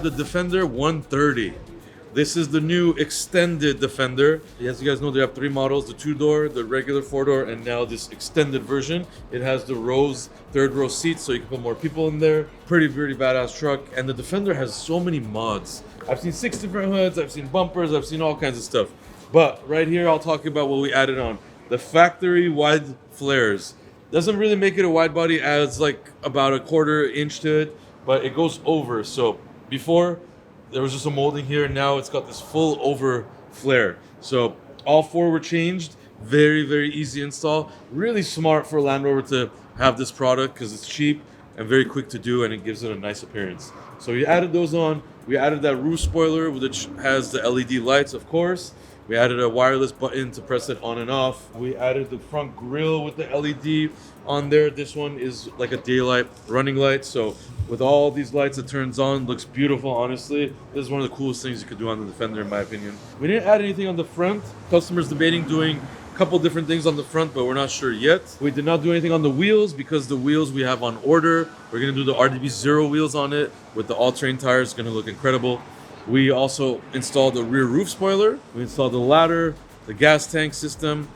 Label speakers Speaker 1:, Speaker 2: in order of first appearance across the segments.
Speaker 1: the Defender 130. This is the new extended Defender. As you guys know, they have 3 models, the 2-door, the regular 4-door, and now this extended version. It has the rows, 3rd row seats, so you can put more people in there. Pretty badass truck. And the Defender has so many mods. I've seen 6 different hoods, I've seen bumpers, I've seen all kinds of stuff. But right here, I'll talk about what we added on. The factory wide flares. Doesn't really make it a wide body, adds like about a 1/4 inch to it, but it goes over. So before, there was just a molding here, and now it's got this full over flare. So all 4 were changed. Very easy install. Really smart for Land Rover to have this product because it's cheap and very quick to do, and it gives it a nice appearance. So we added those on. We added that roof spoiler, which has the LED lights, of course. We added a wireless button to press it on and off. We added the front grille with the LED on there. This one is like a daylight running light. So with all these lights, it turns on, looks beautiful, honestly. This is one of the coolest things you could do on the Defender, in my opinion. We didn't add anything on the front. Customers debating doing a couple different things on the front, but we're not sure yet. We did not do anything on the wheels because the wheels we have on order. We're gonna do the RDB 0 wheels on it with the all-terrain tires. It's gonna look incredible. We also installed the rear roof spoiler. We installed the ladder, the gas tank system,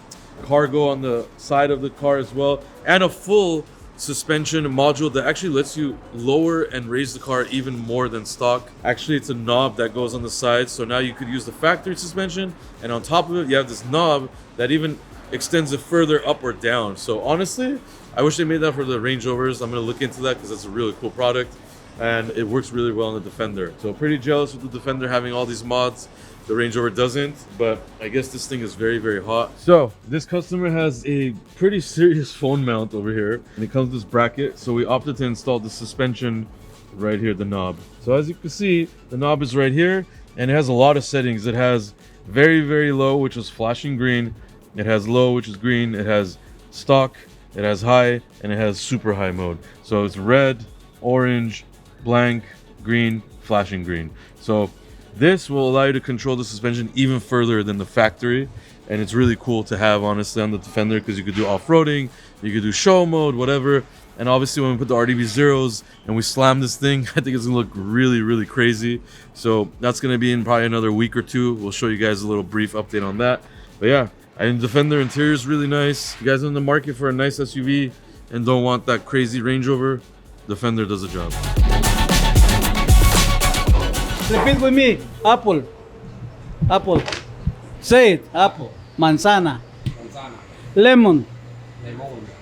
Speaker 1: cargo on the side of the car as well, and a full suspension module that actually lets you lower and raise the car even more than stock. Actually, it's a knob that goes on the side, so now you could use the factory suspension, and on top of it, you have this knob that even extends it further up or down. So honestly, I wish they made that for the Range Rovers. I'm gonna look into that because that's a really cool product. And it works really well on the Defender. So pretty jealous with the Defender having all these mods. The Range Rover doesn't, but I guess this thing is very hot. So this customer has a pretty serious phone mount over here, and it comes with this bracket. So we opted to install the suspension right here, the knob. So as you can see, the knob is right here, and it has a lot of settings. It has very low, which is flashing green. It has low, which is green. It has stock, it has high, and it has super high mode. So it's red, orange, blank, green, flashing green. So this will allow you to control the suspension even further than the factory, and it's really cool to have, honestly, on the Defender, because you could do off-roading, you could do show mode, whatever. And obviously when we put the RDB zeros and we slam this thing, I think it's gonna look really crazy. So that's gonna be in probably another week or 2. We'll show you guys a little brief update on that. But yeah, and the Defender interior is really nice. If you guys are in the market for a nice SUV and don't want that crazy Range Rover, Defender does the job.
Speaker 2: Repeat with me. Apple. Apple. Say it. Apple. Manzana.
Speaker 3: Manzana.
Speaker 2: Lemon.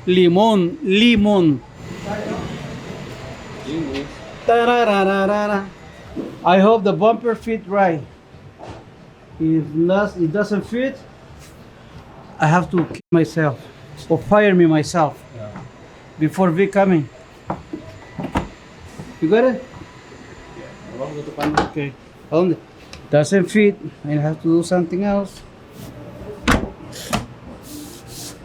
Speaker 3: Limón.
Speaker 2: Limon.
Speaker 3: English.
Speaker 2: Ta-ra-ra-ra-ra. I hope the bumper fit right. If not, it doesn't fit, I have to kill myself or fire me myself before we coming. You got it? Okay. Doesn't fit. I have to do something else.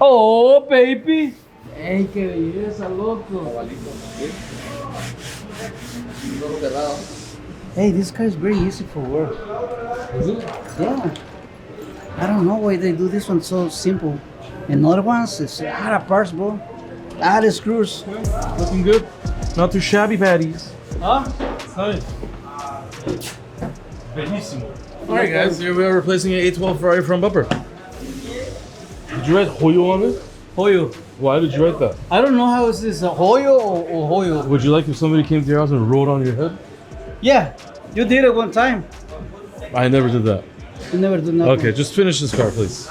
Speaker 2: Oh, baby. Hey, qué belleza, loco. Hey, this car is very easy for work. Yeah. I don't know why they do this one so simple. And other ones, it's a lot of parts, bro. A lot of screws.
Speaker 1: Looking good. Not too shabby, baddies.
Speaker 2: Huh?
Speaker 1: Nice. Bellissimo. Alright guys, here we are replacing an 812 Ferrari front bumper. Did you write Hoyo on it?
Speaker 2: Hoyo.
Speaker 1: Why did you write that?
Speaker 2: I don't know how is this, a Hoyo or Hoyo?
Speaker 1: Would you like if somebody came to your house and wrote on your head?
Speaker 2: Yeah, you did it one time.
Speaker 1: I never did that.
Speaker 2: You never do nothing.
Speaker 1: Okay, just finish this car, please.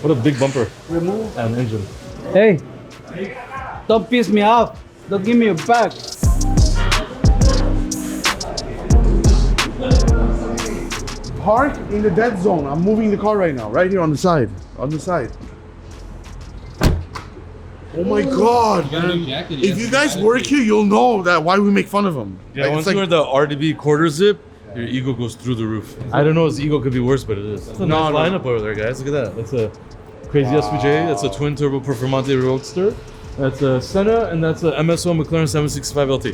Speaker 1: What a big bumper.
Speaker 2: Remove.
Speaker 1: And engine.
Speaker 2: Hey, don't piss me off. Don't give me your back.
Speaker 4: Park in the dead zone. I'm moving the car right now, right here on the side. On the side. Oh my god! If you guys work here, you'll know that why we make fun of them.
Speaker 1: Yeah,
Speaker 4: Like,
Speaker 1: once
Speaker 4: it's
Speaker 1: you wear the RDB quarter zip, your ego goes through the roof. I don't know if the ego could be worse, but it is. That's a nice lineup over there, guys. Look at that. That's a crazy SVJ. That's a twin turbo Performante Roadster. That's a Senna, and that's a MSO McLaren 765 LT.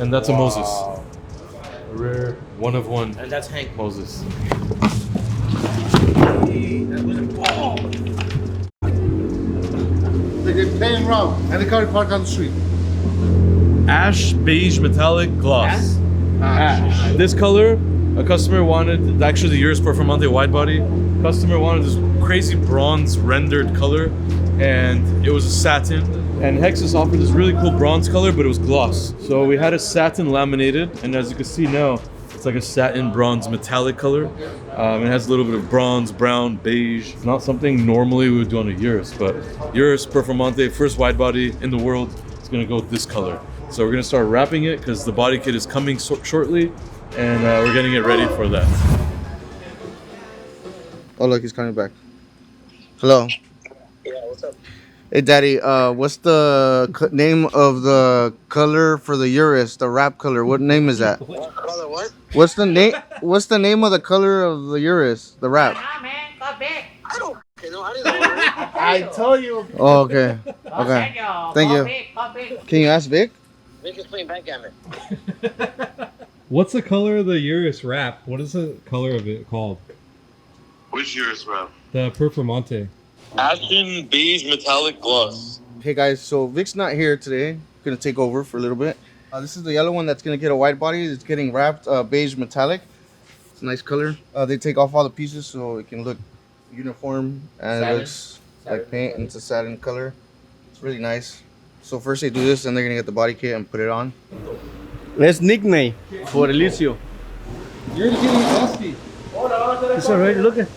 Speaker 1: And that's a Moses. A rare one of one.
Speaker 3: And that's Hank.
Speaker 1: Moses.
Speaker 4: They're playing around, and the car is parked on the street.
Speaker 1: Ash beige metallic gloss. This color, a customer wanted, actually the Urus Performante Widebody, customer wanted this crazy bronze rendered color, and it was a satin. And Hexus offered this really cool bronze color, but it was gloss. So we had a satin laminated, and as you can see now, it's like a satin bronze metallic color. It has a little bit of bronze, brown, beige. It's not something normally we would do on a Urus, but Urus Performante, first widebody in the world, is gonna go with this color. So we're gonna start wrapping it because the body kit is coming shortly, and we're getting it ready for that.
Speaker 5: Oh, look, he's coming back. Hello.
Speaker 6: Yeah, what's up?
Speaker 5: Hey, Daddy, what's the name of the color for the Urus, the wrap color? What name is that?
Speaker 6: What color? What?
Speaker 5: What's the name? What's the name of the color of the Urus, the wrap?
Speaker 6: I don't know. I didn't know.
Speaker 4: I told you.
Speaker 5: Oh, okay. Okay. Thank you. Can you ask Vic?
Speaker 6: Vic is playing backgammon.
Speaker 3: What's the color of the Urus wrap? What is the color of it called?
Speaker 1: Which Urus wrap?
Speaker 3: The Performante.
Speaker 1: Ashen beige metallic gloss.
Speaker 5: Hey guys, so Vic's not here today. Gonna take over for a little bit. This is the yellow one that's gonna get a wide body. It's getting wrapped beige metallic. It's a nice color. They take off all the pieces so it can look uniform and it looks like paint, and it's a satin color. It's really nice. So first they do this, and they're gonna get the body kit and put it on.
Speaker 2: Let's nickname for Elicio.
Speaker 3: You're getting dusty.
Speaker 2: It's alright. Look at.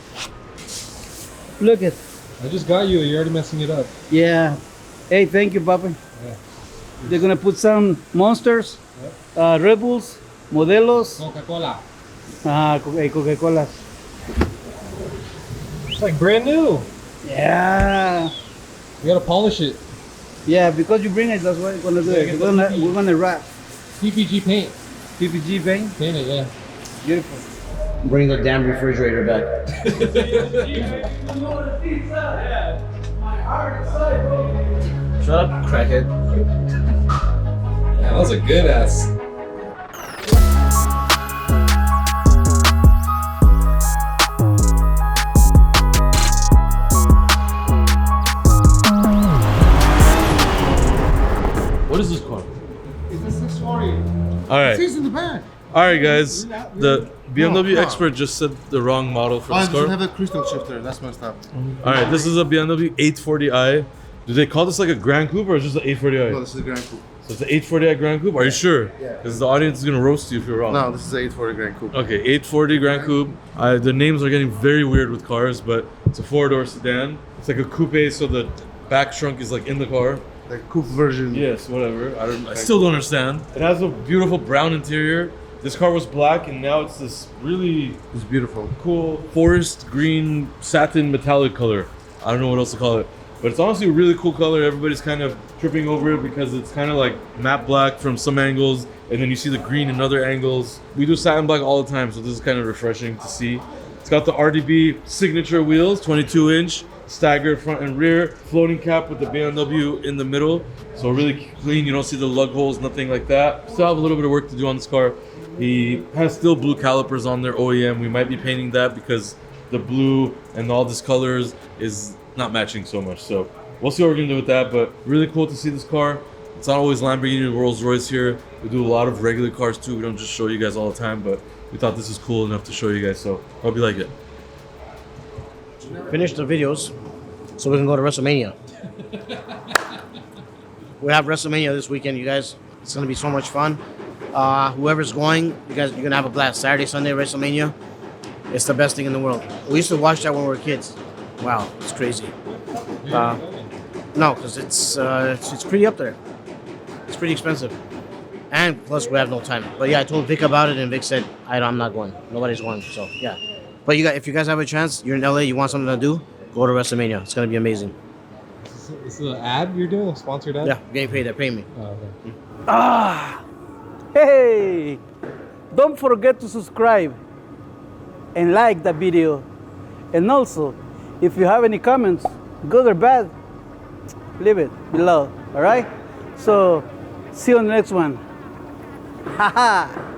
Speaker 2: Look at.
Speaker 3: I just got you. You're already messing it up.
Speaker 2: Yeah. Hey, thank you, Papa.
Speaker 3: Yeah.
Speaker 2: They're gonna put some monsters, Red Bulls, Modelos,
Speaker 3: Coca-Cola.
Speaker 2: Coca-Cola.
Speaker 3: It's like brand new.
Speaker 2: Yeah.
Speaker 3: You gotta polish it.
Speaker 2: Yeah, because you bring it, that's why we're gonna do it. We're gonna wrap.
Speaker 3: PPG paint.
Speaker 2: PPG paint.
Speaker 3: Paint it, yeah.
Speaker 2: Beautiful.
Speaker 7: Bring the damn refrigerator back. Shut up, crackhead.
Speaker 3: Yeah, that was a good ass.
Speaker 1: What is this car?
Speaker 4: Is this 640?
Speaker 1: All right.
Speaker 4: It's in the back.
Speaker 1: All right, guys. The BMW expert just said the wrong model for
Speaker 4: Oh,
Speaker 1: this
Speaker 4: it doesn't
Speaker 1: car.
Speaker 4: have a crystal shifter. That's messed up.
Speaker 1: All right, this is a BMW 840i. Do they call this like a Grand Coupe or is it just an 840i?
Speaker 4: No, this is a Grand Coupe.
Speaker 1: So it's an 840i Grand Coupe. Are you sure?
Speaker 4: Yeah.
Speaker 1: Because the audience is gonna roast you if you're wrong.
Speaker 4: No, this is an 840 Grand Coupe.
Speaker 1: Okay, 840 Grand Coupe. The names are getting very weird with cars, but it's a four-door sedan. It's like a coupe, so the back trunk is like in the car.
Speaker 4: Like coupe version.
Speaker 1: Yes, whatever. I still don't understand. It has a beautiful brown interior. This car was black, and now it's this really
Speaker 4: It's beautiful.
Speaker 1: cool forest green satin metallic color. I don't know what else to call it, but it's honestly a really cool color. Everybody's kind of tripping over it because it's kind of like matte black from some angles, and then you see the green in other angles. We do satin black all the time, so this is kind of refreshing to see. It's got the RDB signature wheels, 22-inch, staggered front and rear, floating cap with the BMW in the middle, so really clean. You don't see the lug holes, nothing like that. Still have a little bit of work to do on this car. He has still blue calipers on their OEM. We might be painting that because the blue and all this colors is not matching so much. So we'll see what we're gonna do with that, but really cool to see this car. It's not always Lamborghini and Rolls Royce here. We do a lot of regular cars too. We don't just show you guys all the time, but we thought this is cool enough to show you guys, so hope you like it.
Speaker 7: Finish the videos so we can go to WrestleMania. We have WrestleMania this weekend, you guys. It's gonna be so much fun. Whoever's going, you guys, you're gonna have a blast. Saturday, Sunday, WrestleMania. It's the best thing in the world. We used to watch that when we were kids. Wow, it's crazy. No, because it's pretty up there. It's pretty expensive, and plus we have no time. But yeah, I told Vic about it, and Vic said, I'm not going. Nobody's going. So yeah. But you guys, if you guys have a chance, you're in LA, you want something to do, go to WrestleMania. It's gonna be amazing.
Speaker 3: This is an ad you're doing? A sponsored ad?
Speaker 7: Yeah, getting paid. They're paying me.
Speaker 3: Oh, okay.
Speaker 2: Hey! Don't forget to subscribe and like the video. And also, if you have any comments, good or bad, leave it below. Alright? So, see you on the next one. Haha!